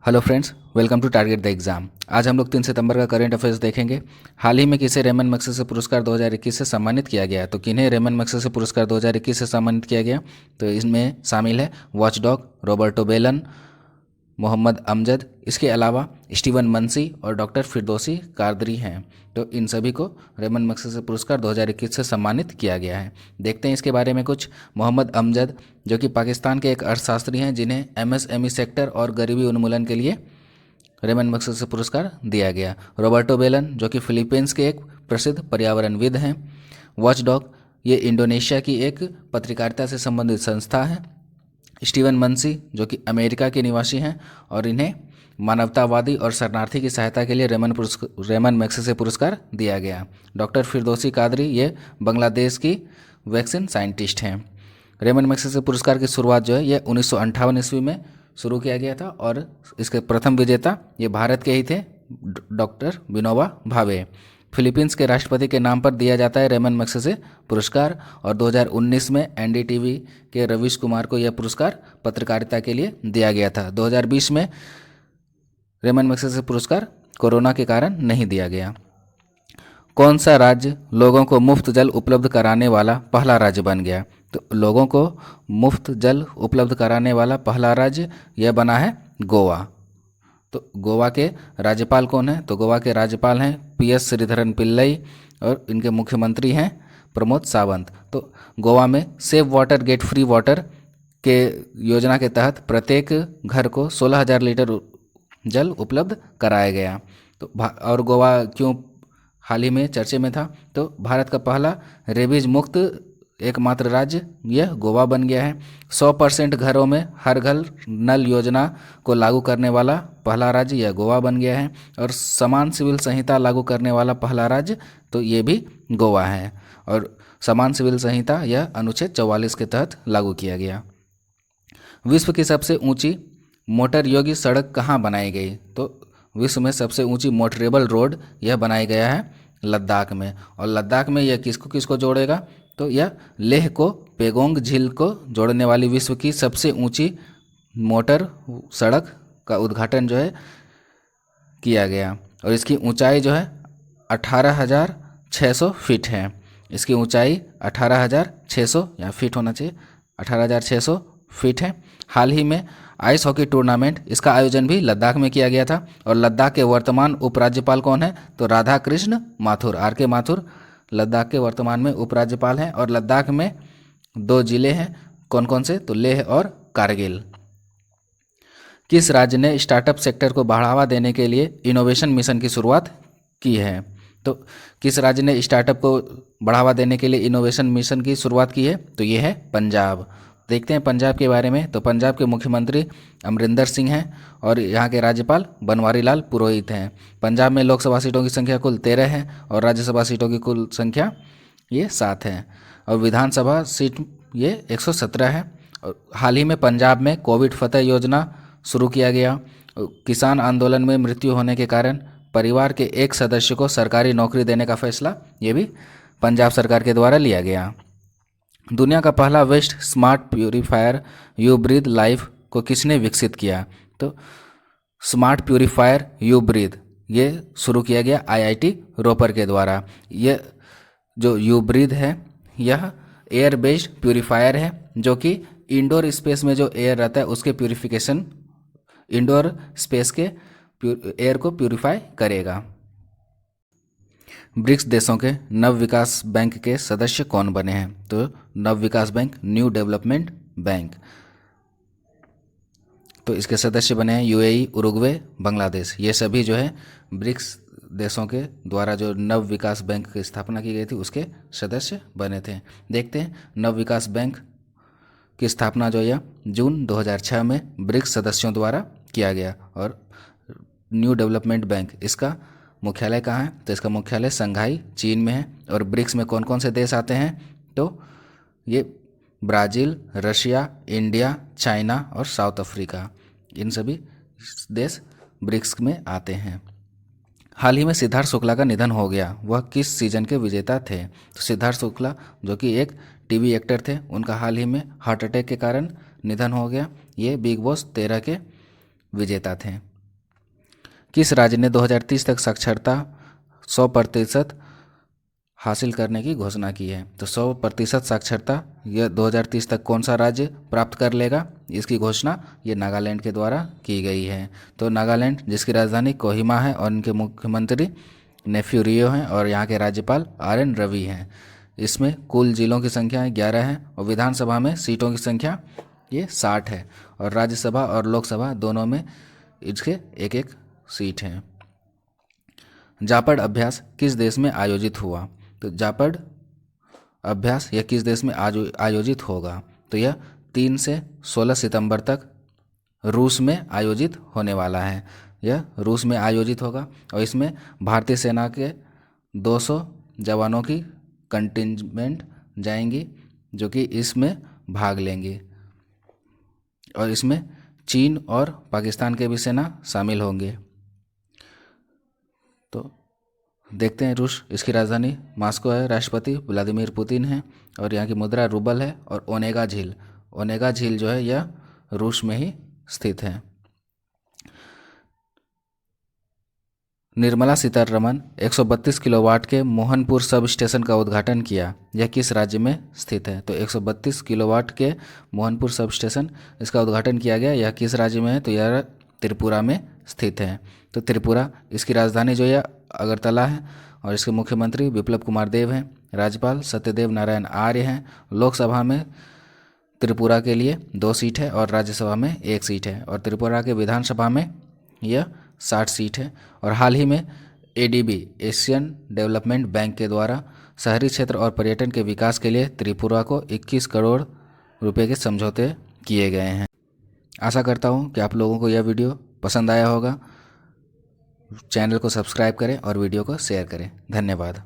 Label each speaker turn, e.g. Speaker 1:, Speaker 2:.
Speaker 1: Hello friends, welcome to target the exam. आज हम लोग 3 सितंबर का करंट अफेयर्स देखेंगे। हाल ही में किसे रेमन मैग्सेसे पुरस्कार 2021 से सम्मानित किया गया, तो किन्हें रेमन मैग्सेसे पुरस्कार 2021 से सम्मानित किया गया, तो इसमें शामिल है वॉचडॉग, रॉबर्टो बेलन, मोहम्मद अमजद, इसके अलावा स्टीवन मंसी और डॉक्टर फिरदौसी कादरी हैं। तो इन सभी को रेमन मैग्सेसे पुरस्कार 2021 से सम्मानित किया गया है। देखते हैं इसके बारे में कुछ। मोहम्मद अमजद जो कि पाकिस्तान के एक अर्थशास्त्री हैं, जिन्हें एमएसएमई सेक्टर और गरीबी उन्मूलन के लिए रेमन मैग्सेसे पुरस्कार दिया गया। रॉबर्टो बेलन जो कि फिलीपींस के एक प्रसिद्ध पर्यावरणविद हैं। वॉचडॉग ये इंडोनेशिया की एक पत्रकारिता से संबंधित संस्था है। स्टीवन मंसी जो कि अमेरिका के निवासी हैं और इन्हें मानवतावादी और शरणार्थी की सहायता के लिए रेमन मैग्सेसे पुरस्कार दिया गया। डॉक्टर फिरदौसी कादरी ये बांग्लादेश की वैक्सीन साइंटिस्ट हैं। रेमन मैग्सेसे पुरस्कार की शुरुआत जो है ये 1958 ईस्वी में शुरू किया गया था और इसके प्रथम विजेता ये भारत के ही थे, डॉक्टर विनोबा भावे। फिलीपींस के राष्ट्रपति के नाम पर दिया जाता है रेमन मैग्सेसे पुरस्कार और 2019 में एनडीटीवी के रवीश कुमार को यह पुरस्कार पत्रकारिता के लिए दिया गया था। 2020 में रेमन मैग्सेसे पुरस्कार कोरोना के कारण नहीं दिया गया। कौन सा राज्य लोगों को मुफ्त जल उपलब्ध कराने वाला पहला राज्य बन गया, तो लोगों को मुफ्त जल उपलब्ध कराने वाला पहला राज्य यह बना है गोवा। तो गोवा के राज्यपाल कौन हैं, तो गोवा के राज्यपाल हैं पीएस श्रीधरन पिल्लई और इनके मुख्यमंत्री हैं प्रमोद सावंत। तो गोवा में save water get free water के योजना के तहत प्रत्येक घर को 16,000 लीटर जल उपलब्ध कराया गया। तो और गोवा क्यों हाल ही में चर्चे में था, तो भारत का पहला रेबीज मुक्त एकमात्र राज्य यह गोवा बन गया है। 100% घरों में हर घर नल योजना को लागू करने वाला पहला राज्य यह गोवा बन गया है और समान सिविल संहिता लागू करने वाला पहला राज्य तो ये भी गोवा है और समान सिविल संहिता यह अनुच्छेद 44 के तहत लागू किया गया। विश्व की सबसे ऊंची मोटर योगी सड़क कहाँ बनाई गई, तो विश्व में सबसे ऊंची मोटरेबल रोड यह बनाया गया है लद्दाख में। और लद्दाख में यह किसको किसको जोड़ेगा, तो यह लेह को पेगोंग झील को जोड़ने वाली विश्व की सबसे ऊंची मोटर सड़क का उद्घाटन जो है किया गया और इसकी ऊंचाई जो है 18,600 फीट है। इसकी ऊंचाई 18,600 या फीट होना चाहिए, 18,600 फीट है। हाल ही में आइस हॉकी टूर्नामेंट इसका आयोजन भी लद्दाख में किया गया था और लद्दाख के वर्तमान उपराज्यपाल कौन है, तो राधा कृष्ण माथुर, आर के माथुर लद्दाख के वर्तमान में उपराज्यपाल हैं। और लद्दाख में 2 जिले हैं, कौन कौन से, तो लेह और कारगिल। किस राज्य ने स्टार्टअप सेक्टर को बढ़ावा देने के लिए इनोवेशन मिशन की शुरुआत की है, तो किस राज्य ने स्टार्टअप को बढ़ावा देने के लिए इनोवेशन मिशन की शुरुआत की है, तो ये है पंजाब। देखते हैं पंजाब के बारे में, तो पंजाब के मुख्यमंत्री अमरिंदर सिंह हैं और यहाँ के राज्यपाल बनवारी लाल पुरोहित हैं। पंजाब में लोकसभा सीटों की संख्या कुल 13 है और राज्यसभा सीटों की कुल संख्या ये 7 है और विधानसभा सीट ये 117 है। और हाल ही में पंजाब में कोविड फतह योजना शुरू किया गया। किसान आंदोलन में मृत्यु होने के कारण परिवार के एक सदस्य को सरकारी नौकरी देने का फैसला ये भी पंजाब सरकार के द्वारा लिया गया। दुनिया का पहला west smart purifier you breathe life को किसने विकसित किया, तो स्मार्ट प्यूरीफायर यू ब्रीथ ये शुरू किया गया आईआईटी रोपर के द्वारा। ये जो यू ब्रीथ है यह एयर बेस्ड प्यूरीफायर है जो कि इंडोर स्पेस में जो एयर रहता है उसके प्यूरिफिकेशन, इंडोर स्पेस के एयर को प्यूरिफाई करेगा। ब्रिक्स देशों के नव विकास बैंक के सदस्य कौन बने हैं, तो नव विकास बैंक न्यू डेवलपमेंट बैंक, तो इसके सदस्य बने हैं यूएई, उरुग्वे, बांग्लादेश। ये सभी जो है ब्रिक्स देशों के द्वारा जो नव विकास बैंक की स्थापना की गई थी उसके सदस्य बने थे। देखते हैं नव विकास बैंक की स्थापना जो है जून 2006 में ब्रिक्स सदस्यों द्वारा किया गया और न्यू डेवलपमेंट बैंक इसका मुख्यालय कहाँ है, तो इसका मुख्यालय संघाई चीन में है। और ब्रिक्स में कौन कौन से देश आते हैं, तो ये ब्राज़ील, रशिया, इंडिया, चाइना और साउथ अफ्रीका, इन सभी देश ब्रिक्स में आते हैं। हाल ही में सिद्धार्थ शुक्ला का निधन हो गया, वह किस सीजन के विजेता थे, तो सिद्धार्थ शुक्ला जो कि एक टीवी एक्टर थे, उनका हाल ही में हार्ट अटैक के कारण निधन हो गया। ये बिग बॉस 13 के विजेता थे। किस राज्य ने 2030 तक साक्षरता 100% हासिल करने की घोषणा की है? तो 100% साक्षरता यह 2030 तक कौन सा राज्य प्राप्त कर लेगा, इसकी घोषणा ये नागालैंड के द्वारा की गई है। तो नागालैंड, जिसकी राजधानी कोहिमा है और इनके मुख्यमंत्री नेफ्यू रियो हैं और यहाँ के राज्यपाल RN रवि हैं। इसमें कुल जिलों की संख्या 11 है और विधानसभा में सीटों की संख्या ये 60 है और राज्यसभा और लोकसभा दोनों में इसके एक एक सीट हैं। जापड़ अभ्यास किस देश में आयोजित हुआ? तो जापड़ अभ्यास यह किस देश में आयोजित होगा? तो यह 3 से 16 सितंबर तक रूस में आयोजित होने वाला है। यह रूस में आयोजित होगा और इसमें भारतीय सेना के 200 जवानों की कंटिंजेंट जाएंगी जो कि इसमें भाग लेंगे और इसमें चीन और पाकिस्तान के भी सेना शामिल होंगे। तो देखते हैं रूस, इसकी राजधानी मॉस्को है, राष्ट्रपति व्लादिमीर पुतिन है और यहाँ की मुद्रा रूबल है। और ओनेगा झील जो है यह रूस में ही स्थित है। निर्मला सीतारमण 132 किलोवाट के मोहनपुर सब स्टेशन का उद्घाटन किया, यह किस राज्य में स्थित है? तो 132 किलोवाट के मोहनपुर सब स्टेशन इसका उद्घाटन किया गया, यह किस राज्य में है? तो यह त्रिपुरा में स्थित है। तो त्रिपुरा, इसकी राजधानी जो है अगरतला है और इसके मुख्यमंत्री बिप्लब कुमार देव हैं, राज्यपाल सत्यदेव नारायण आर्य हैं। लोकसभा में त्रिपुरा के लिए 2 सीट है और राज्यसभा में 1 सीट है और त्रिपुरा के विधानसभा में यह 60 सीट है। और हाल ही में ADB एशियन डेवलपमेंट बैंक के द्वारा शहरी क्षेत्र और पर्यटन के विकास के लिए त्रिपुरा को 21 करोड़ रुपए के समझौते किए गए हैं। आशा करता हूँ कि आप लोगों को यह वीडियो पसंद आया होगा। चैनल को सब्सक्राइब करें और वीडियो को शेयर करें। धन्यवाद।